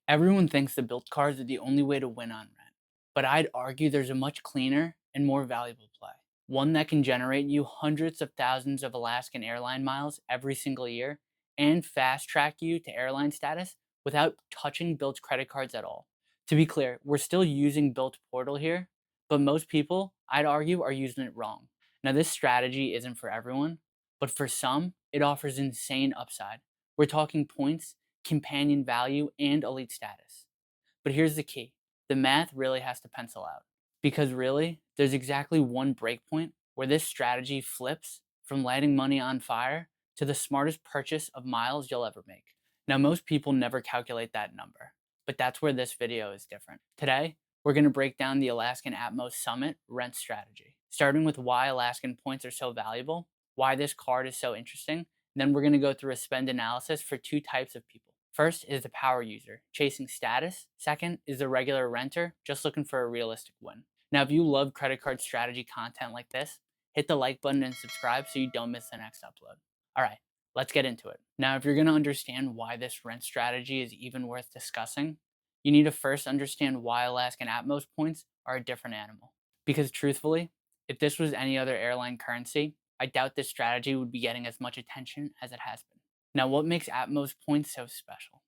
Everyone thinks the built cars are the only way to win on rent, but I'd argue there's a much cleaner and more valuable play. One that can generate you hundreds of thousands of Alaskan airline miles every single year and fast track you to airline status without touching Bilt's credit cards at all. To be clear, we're still using Bilt Portal here, but most people, I'd argue, are using it wrong. Now, this strategy isn't for everyone, but for some, it offers insane upside. We're talking points, companion value, and elite status. But here's the key: the math really has to pencil out. Because really, there's exactly one breakpoint where this strategy flips from lighting money on fire to the smartest purchase of miles you'll ever make. Now, most people never calculate that number, but that's where this video is different. Today, we're going to break down the Alaskan Atmos Summit rent strategy, starting with why Alaskan points are so valuable, why this card is so interesting, and then we're going to go through a spend analysis for two types of people. First is the power user, chasing status. Second is the regular renter, just looking for a realistic win. Now, if you love credit card strategy content like this, hit the like button and subscribe so you don't miss the next upload. All right, let's get into it. Now, if you're going to understand why this rent strategy is even worth discussing, you need to first understand why Alaskan Atmos points are a different animal. Because truthfully, if this was any other airline currency, I doubt this strategy would be getting as much attention as it has been. Now, what makes Atmos points so special?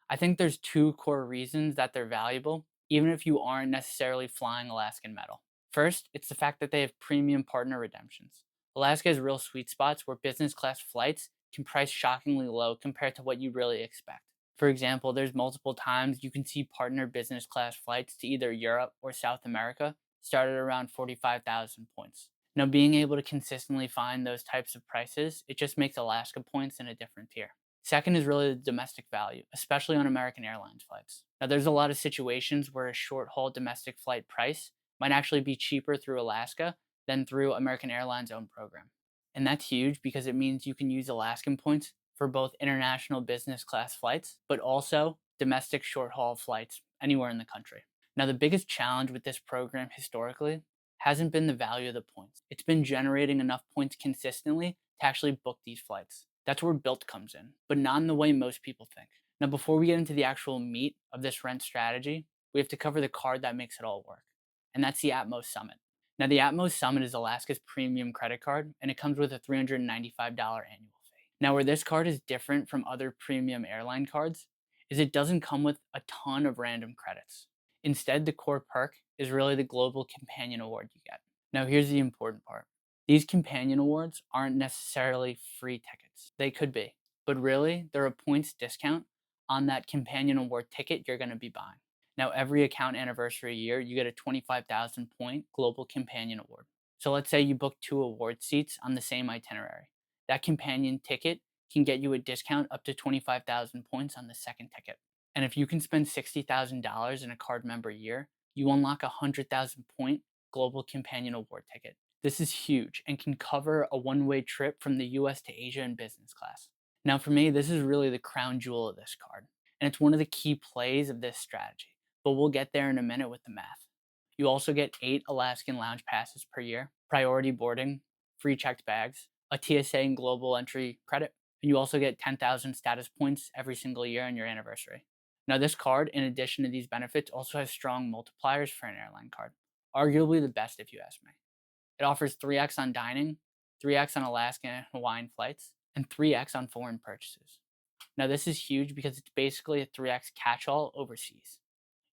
I think there's two core reasons that they're valuable, even if you aren't necessarily flying Alaskan metal. First, it's the fact that they have premium partner redemptions. Alaska has real sweet spots where business class flights can price shockingly low compared to what you really expect. For example, there's multiple times you can see partner business class flights to either Europe or South America start at around 45,000 points. Now, being able to consistently find those types of prices, it just makes Alaska points in a different tier. Second is really the domestic value, especially on American Airlines flights. Now, there's a lot of situations where a short haul domestic flight price might actually be cheaper through Alaska than through American Airlines' own program. And that's huge because it means you can use Alaskan points for both international business class flights, but also domestic short haul flights anywhere in the country. Now, the biggest challenge with this program historically hasn't been the value of the points. It's been generating enough points consistently to actually book these flights. That's where Bilt comes in, but not in the way most people think. Now, before we get into the actual meat of this rent strategy, we have to cover the card that makes it all work, and that's the Atmos Summit. Now, the Atmos Summit is Alaska's premium credit card, and it comes with a $395 annual fee. Now, where this card is different from other premium airline cards is it doesn't come with a ton of random credits. Instead, the core perk is really the Global Companion Award you get. Now, here's the important part: these companion awards aren't necessarily free tickets. They could be, but really, they're a points discount on that companion award ticket you're going to be buying. Now, every account anniversary year, you get a 25,000 point Global Companion Award. So let's say you book two award seats on the same itinerary. That companion ticket can get you a discount up to 25,000 points on the second ticket. And if you can spend $60,000 in a card member year, you unlock a 100,000 point Global Companion Award ticket. This is huge and can cover a one-way trip from the US to Asia in business class. Now, for me, this is really the crown jewel of this card, and it's one of the key plays of this strategy, but we'll get there in a minute with the math. You also get 8 Alaskan lounge passes per year, priority boarding, free checked bags, a TSA and global entry credit, and you also get 10,000 status points every single year on your anniversary. Now, this card, in addition to these benefits, also has strong multipliers for an airline card, arguably the best if you ask me. It offers 3x on dining, 3x on Alaska and Hawaiian flights, and 3x on foreign purchases. Now, this is huge because it's basically a 3x catch-all overseas.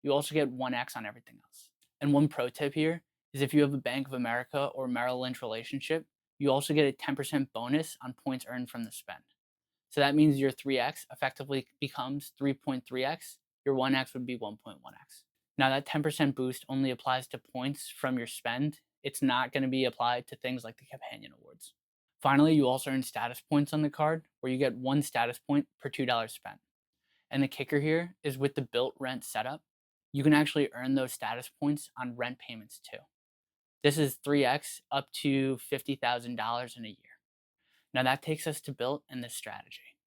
You also get 1x on everything else. And one pro tip here is if you have a Bank of America or Merrill Lynch relationship, you also get a 10% bonus on points earned from the spend. So that means your 3x effectively becomes 3.3x. Your 1x would be 1.1x. Now, that 10% boost only applies to points from your spend. It's not going to be applied to things like the companion awards. Finally, you also earn status points on the card, where you get 1 status point per $2 spent. And the kicker here is with the Bilt rent setup, you can actually earn those status points on rent payments too. This is 3x up to $50,000 in a year. Now, that takes us to Bilt and this strategy.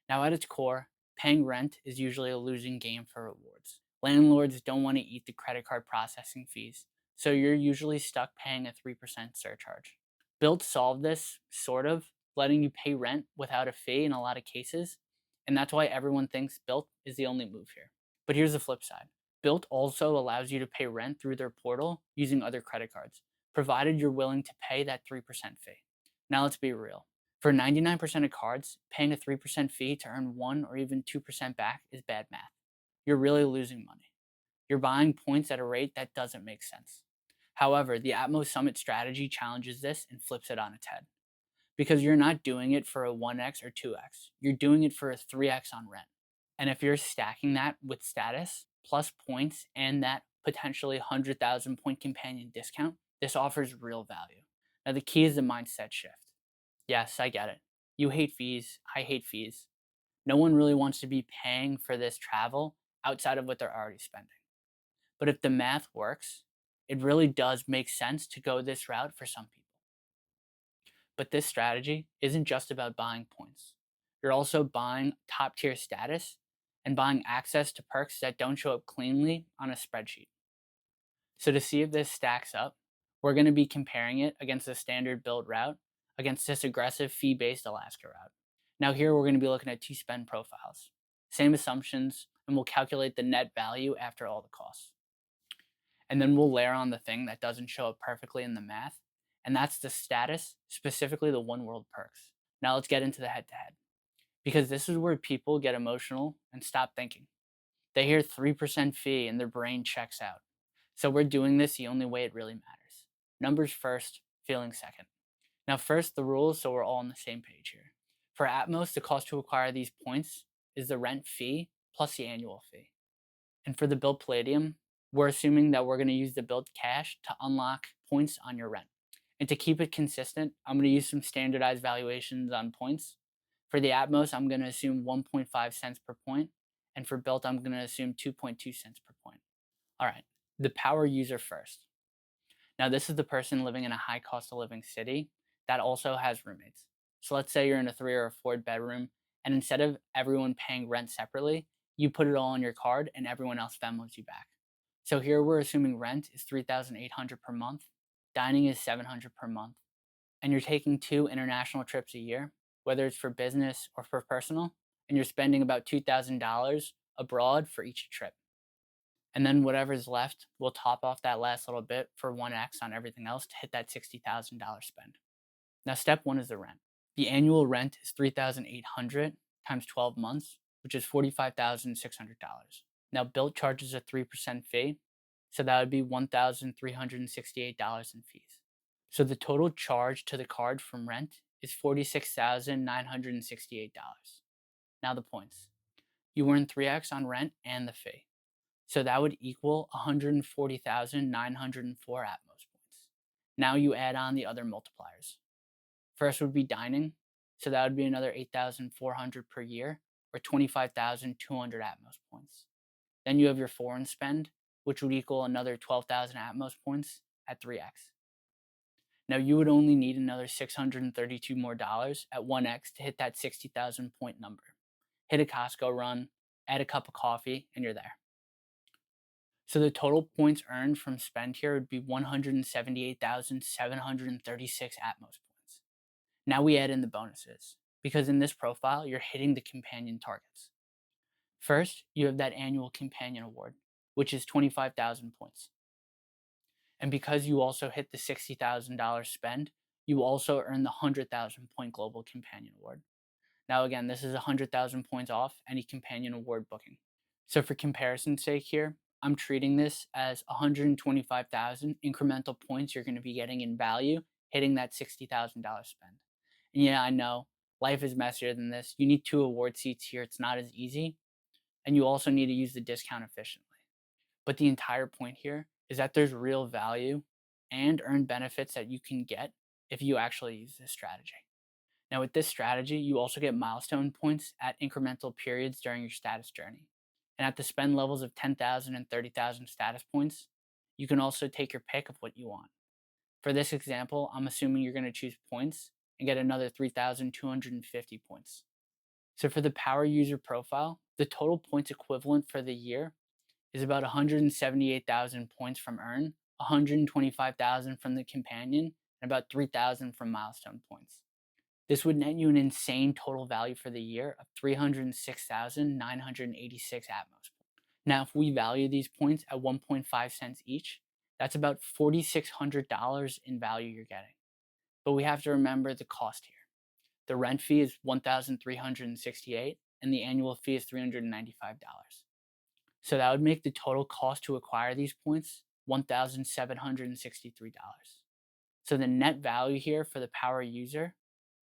Now, at its core, paying rent is usually a losing game for rewards. Landlords don't want to eat the credit card processing fees, so you're usually stuck paying a 3% surcharge. Bilt solved this, sort of, letting you pay rent without a fee in a lot of cases, and that's why everyone thinks Bilt is the only move here. But here's the flip side. Bilt also allows you to pay rent through their portal using other credit cards, provided you're willing to pay that 3% fee. Now let's be real. For 99% of cards, paying a 3% fee to earn 1 or even 2% back is bad math. You're really losing money. You're buying points at a rate that doesn't make sense. However, the Atmos Summit strategy challenges this and flips it on its head. Because you're not doing it for a 1x or 2x, you're doing it for a 3x on rent. And if you're stacking that with status, plus points, and that potentially 100,000 point companion discount, this offers real value. Now, the key is the mindset shift. Yes, I get it. You hate fees. I hate fees. No one really wants to be paying for this travel outside of what they're already spending. But if the math works, it really does make sense to go this route for some people. But this strategy isn't just about buying points. You're also buying top tier status and buying access to perks that don't show up cleanly on a spreadsheet. So to see if this stacks up, we're going to be comparing it against the standard build route against this aggressive fee-based Alaska route. Now here we're going to be looking at two spend profiles. Same assumptions, and we'll calculate the net value after all the costs. And then we'll layer on the thing that doesn't show up perfectly in the math, and that's the status, specifically the oneworld perks. Now let's get into the head-to-head, because this is where people get emotional and stop thinking. They hear 3% fee and their brain checks out. So we're doing this the only way it really matters. Numbers first, feeling second. Now first, the rules, so we're all on the same page here. For Atmos, the cost to acquire these points is the rent fee plus the annual fee. And for the Bilt Palladium, we're assuming that we're going to use the Bilt Cash to unlock points on your rent. And to keep it consistent, I'm going to use some standardized valuations on points. For the Atmos, I'm going to assume 1.5 cents per point. And for Bilt, I'm going to assume 2.2 cents per point. All right, the power user first. Now, this is the person living in a high cost of living city that also has roommates. So let's say you're in a 3 or a 4 bedroom, and instead of everyone paying rent separately, you put it all on your card and everyone else Venmos you back. So here we're assuming rent is $3,800 per month, dining is $700 per month, and you're taking 2 international trips a year, whether it's for business or for personal, and you're spending about $2,000 abroad for each trip. And then whatever's left, we'll top off that last little bit for 1x on everything else to hit that $60,000 spend. Now, step 1 is the rent. The annual rent is $3,800 times 12 months, which is $45,600. Now, Bilt charges a 3% fee, so that would be $1,368 in fees. So the total charge to the card from rent is $46,968. Now the points. You earn 3x on rent and the fee. So that would equal 140,904 Atmos points. Now you add on the other multipliers. First would be dining, so that would be another 8,400 per year, or 25,200 Atmos points. Then you have your foreign spend, which would equal another 12,000 Atmos points at 3x. Now you would only need another $632 more at 1x to hit that 60,000 point number. Hit a Costco run, add a cup of coffee, and you're there. So the total points earned from spend here would be 178,736 Atmos points. Now we add in the bonuses, because in this profile, you're hitting the companion targets. First, you have that annual companion award, which is 25,000 points. And because you also hit the $60,000 spend, you also earn the 100,000 point global companion award. Now again, this is 100,000 points off any companion award booking. So for comparison's sake here, I'm treating this as 125,000 incremental points you're going to be getting in value, hitting that $60,000 spend. And yeah, I know, life is messier than this. You need 2 award seats here. It's not as easy. And you also need to use the discount efficiently. But the entire point here is that there's real value and earned benefits that you can get if you actually use this strategy. Now with this strategy, you also get milestone points at incremental periods during your status journey. And at the spend levels of 10,000 and 30,000 status points, you can also take your pick of what you want. For this example, I'm assuming you're going to choose points and get another 3,250 points. So for the power user profile, the total points equivalent for the year is about 178,000 points from earn, 125,000 from the companion, and about 3,000 from milestone points. This would net you an insane total value for the year of 306,986 Atmos. Now, if we value these points at 1.5 cents each, that's about $4,600 in value you're getting. But we have to remember the cost here. The rent fee is $1,368 and the annual fee is $395. So that would make the total cost to acquire these points $1,763. So the net value here for the power user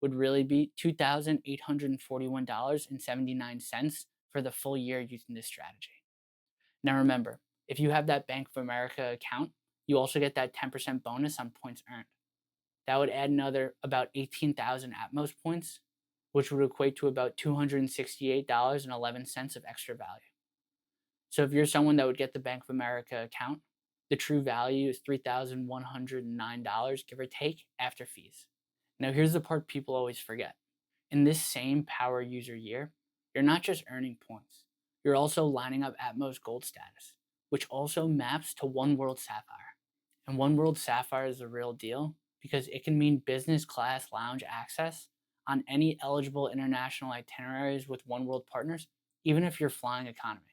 would really be $2,841.79 for the full year using this strategy. Now remember, if you have that Bank of America account, you also get that 10% bonus on points earned. That would add another about 18,000 Atmos points, which would equate to about $268.11 of extra value. So if you're someone that would get the Bank of America account, the true value is $3,109, give or take, after fees. Now here's the part people always forget. In this same power user year, you're not just earning points, you're also lining up Atmos Gold status, which also maps to oneworld Sapphire. And oneworld Sapphire is the real deal because it can mean business class lounge access on any eligible international itineraries with oneworld partners, even if you're flying economy.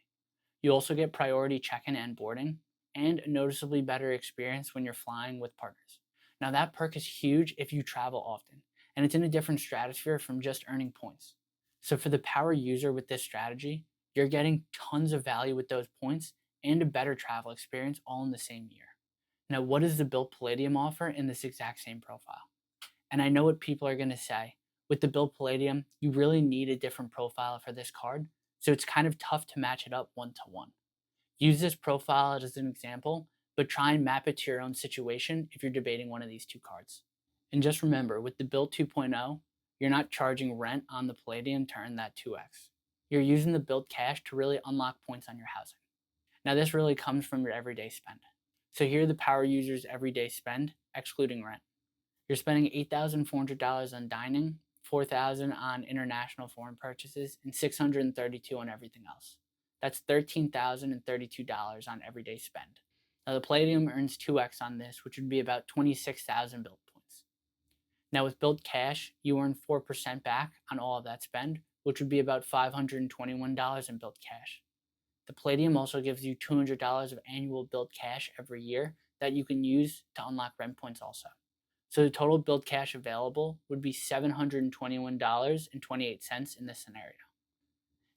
You also get priority check-in and boarding, and a noticeably better experience when you're flying with partners. Now that perk is huge if you travel often, and it's in a different stratosphere from just earning points. So for the power user with this strategy, you're getting tons of value with those points and a better travel experience all in the same year. Now, what does the Bilt Palladium offer in this exact same profile? And I know what people are going to say. With the Bilt Palladium, you really need a different profile for this card, so it's kind of tough to match it up one to one. Use this profile as an example, but try and map it to your own situation if you're debating one of these two cards. And just remember, with the Bilt 2.0, you're not charging rent on the Palladium to earn that 2x. You're using the Bilt Cash to really unlock points on your housing. Now, this really comes from your everyday spend. So here are the power user's everyday spend, excluding rent. You're spending $8,400 on dining, $4,000 on international foreign purchases, and $632 on everything else. That's $13,032 on everyday spend. Now the Palladium earns 2x on this, which would be about 26,000 Bilt points. Now with Bilt Cash, you earn 4% back on all of that spend, which would be about $521 in Bilt Cash. The Palladium also gives you $200 of annual Bilt Cash every year that you can use to unlock rent points also. So the total Bilt Cash available would be $721.28 in this scenario.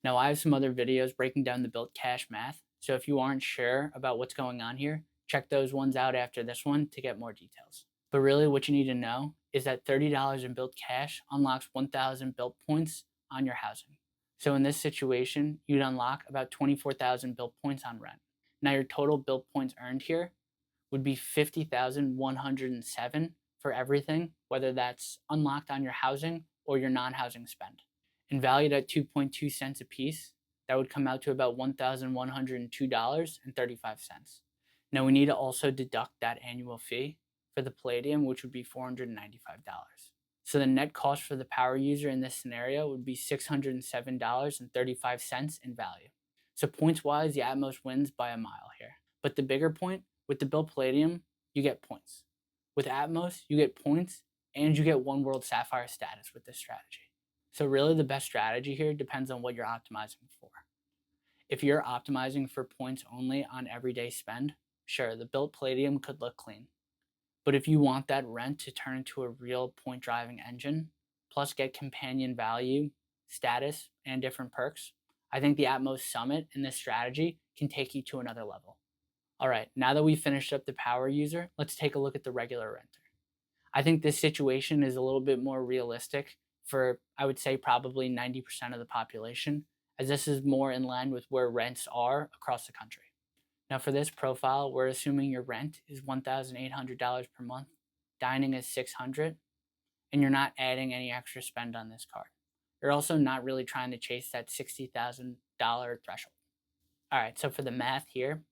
Now I have some other videos breaking down the Bilt Cash math, so if you aren't sure about what's going on here, check those ones out after this one to get more details. But really what you need to know is that $30 in Bilt Cash unlocks 1,000 Bilt points on your housing. So in this situation, you'd unlock about 24,000 Bilt points on rent. Now your total Bilt points earned here would be 50,107 for everything, whether that's unlocked on your housing or your non-housing spend. And valued at 2.2 cents a piece, that would come out to about $1,102.35. Now we need to also deduct that annual fee for the Palladium, which would be $495. So the net cost for the power user in this scenario would be $607.35 in value. So points-wise, the Atmos wins by a mile here. But the bigger point, with the Bilt Palladium, you get points. With Atmos, you get points, and you get oneworld Sapphire status with this strategy. So really the best strategy here depends on what you're optimizing for. If you're optimizing for points only on everyday spend, sure, the Bilt Palladium could look clean. But if you want that rent to turn into a real point driving engine, plus get companion value, status, and different perks, I think the Atmos Summit and this strategy can take you to another level. All right, now that we've finished up the power user, let's take a look at the regular renter. I think this situation is a little bit more realistic for, I would say, probably 90% of the population, as this is more in line with where rents are across the country. Now for this profile, we're assuming your rent is $1,800 per month, dining is $600, and you're not adding any extra spend on this card. You're also not really trying to chase that $60,000 threshold. All right, so for the math here,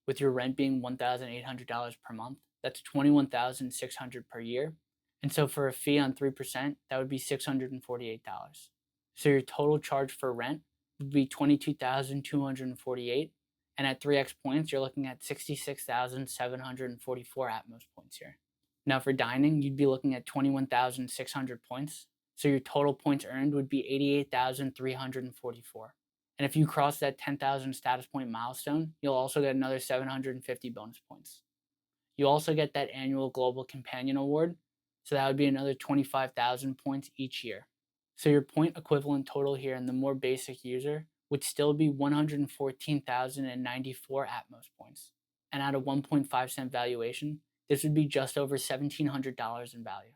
with your rent being $1,800 per month, that's $21,600 per year. And so for a fee on 3%, that would be $648. So your total charge for rent would be $22,248. And at 3x points, you're looking at 66,744 Atmos points here. Now for dining, you'd be looking at 21,600 points. So your total points earned would be 88,344. And if you cross that 10,000 status point milestone, you'll also get another 750 bonus points. You also get that annual Global Companion Award, so that would be another 25,000 points each year. So your point equivalent total here in the more basic user would still be 114,094 Atmos points. And at a 1.5 cent valuation, this would be just over $1,700 in value.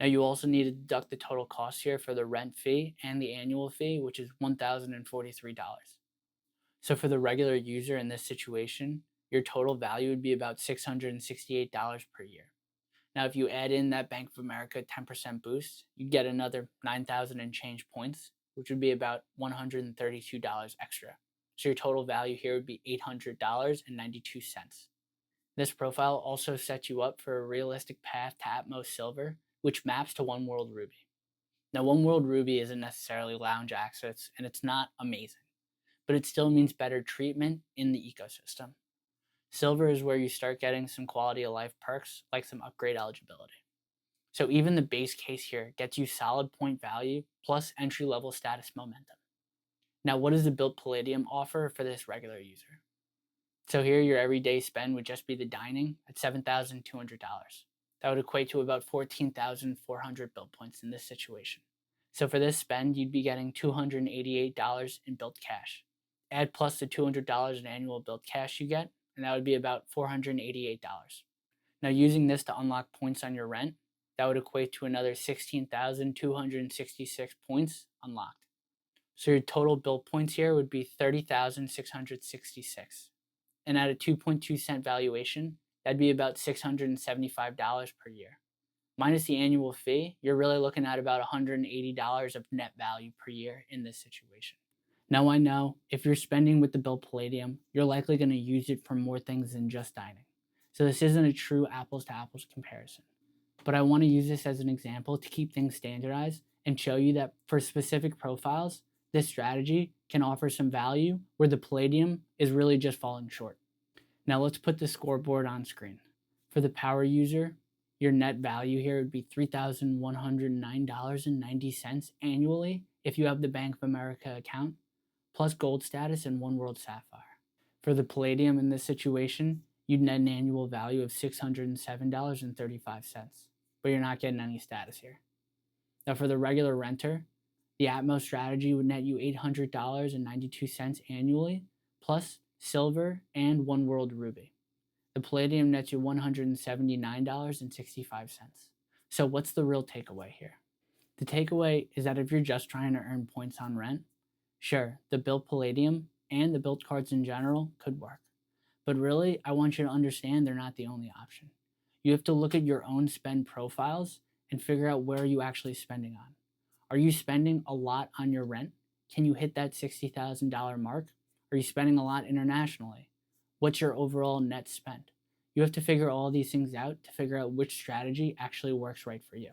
Now you also need to deduct the total cost here for the rent fee and the annual fee, which is $1,043. So for the regular user in this situation, your total value would be about $668 per year. Now, if you add in that Bank of America 10% boost, you get another 9,000 and change points, which would be about $132 extra. So your total value here would be $800.92. This profile also sets you up for a realistic path to Atmos Silver, which maps to oneworld Ruby. Now, oneworld Ruby isn't necessarily lounge access, and it's not amazing, but it still means better treatment in the ecosystem. Silver is where you start getting some quality of life perks, like some upgrade eligibility. So even the base case here gets you solid point value plus entry level status momentum. Now, what does the Bilt Palladium offer for this regular user? So here your everyday spend would just be the dining at $7,200. That would equate to about 14,400 Bilt points in this situation. So for this spend, you'd be getting $288 in Bilt Cash. Add plus the $200 in annual Bilt Cash you get, and that would be about $488. Now, using this to unlock points on your rent, that would equate to another 16,266 points unlocked. So your total Bilt points here would be 30,666. And at a 2.2 cent valuation, that'd be about $675 per year. Minus the annual fee, you're really looking at about $180 of net value per year in this situation. Now I know if you're spending with the Bilt Palladium, you're likely going to use it for more things than just dining. So this isn't a true apples to apples comparison. But I want to use this as an example to keep things standardized and show you that for specific profiles, this strategy can offer some value where the Palladium is really just falling short. Now let's put the scoreboard on screen. For the power user, your net value here would be $3,109.90 annually if you have the Bank of America account, plus gold status and oneworld Sapphire. For the Palladium in this situation, you'd net an annual value of $607.35, but you're not getting any status here. Now for the regular renter, the Atmos strategy would net you $800.92 annually, plus silver and oneworld Ruby. The Palladium nets you $179.65. So what's the real takeaway here? The takeaway is that if you're just trying to earn points on rent, sure, the Bilt Palladium and the Bilt cards in general could work. But really, I want you to understand they're not the only option. You have to look at your own spend profiles and figure out where are you actually spending on. Are you spending a lot on your rent? Can you hit that $60,000 mark? Are you spending a lot internationally? What's your overall net spend? You have to figure all these things out to figure out which strategy actually works right for you.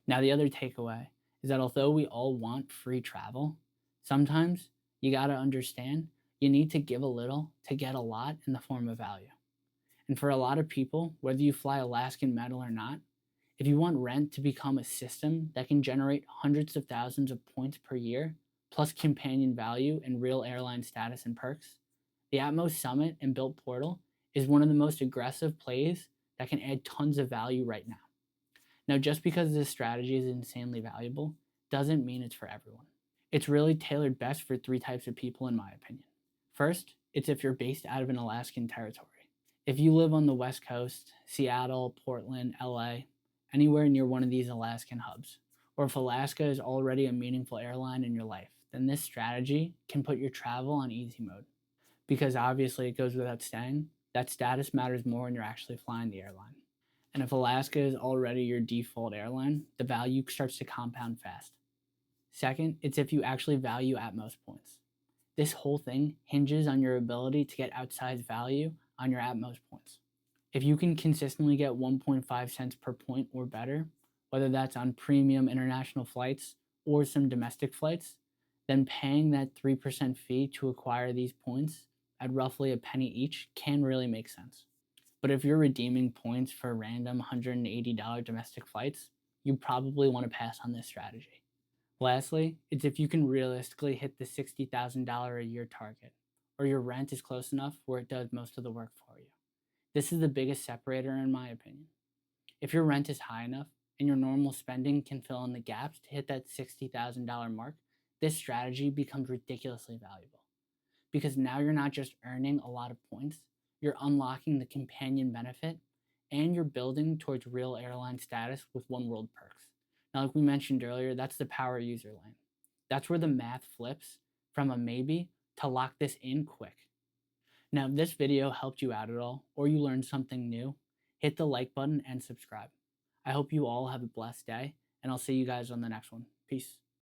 Now, the other takeaway is that although we all want free travel, sometimes you got to understand you need to give a little to get a lot in the form of value. And for a lot of people, whether you fly Alaskan metal or not, if you want rent to become a system that can generate hundreds of thousands of points per year, plus companion value and real airline status and perks, the Atmos Summit and Bilt Portal is one of the most aggressive plays that can add tons of value right now. Now, just because this strategy is insanely valuable doesn't mean it's for everyone. It's really tailored best for three types of people, in my opinion. First, it's if you're based out of an Alaskan territory. If you live on the West Coast, Seattle, Portland, LA, anywhere near one of these Alaskan hubs, or if Alaska is already a meaningful airline in your life, then this strategy can put your travel on easy mode. Because obviously it goes without saying, that status matters more when you're actually flying the airline. And if Alaska is already your default airline, the value starts to compound fast. Second, it's if you actually value Atmos points. This whole thing hinges on your ability to get outsized value on your Atmos points. If you can consistently get 1.5 cents per point or better, whether that's on premium international flights or some domestic flights, then paying that 3% fee to acquire these points at roughly a penny each can really make sense. But if you're redeeming points for random $180 domestic flights, you probably want to pass on this strategy. Lastly, it's if you can realistically hit the $60,000 a year target, or your rent is close enough where it does most of the work for you. This is the biggest separator in my opinion. If your rent is high enough and your normal spending can fill in the gaps to hit that $60,000 mark, this strategy becomes ridiculously valuable because now you're not just earning a lot of points, you're unlocking the companion benefit and you're building towards real airline status with oneworld perks. Now, like we mentioned earlier, that's the power user lane. That's where the math flips from a maybe to lock this in quick. Now, if this video helped you out at all, or you learned something new, hit the like button and subscribe. I hope you all have a blessed day, and I'll see you guys on the next one. Peace.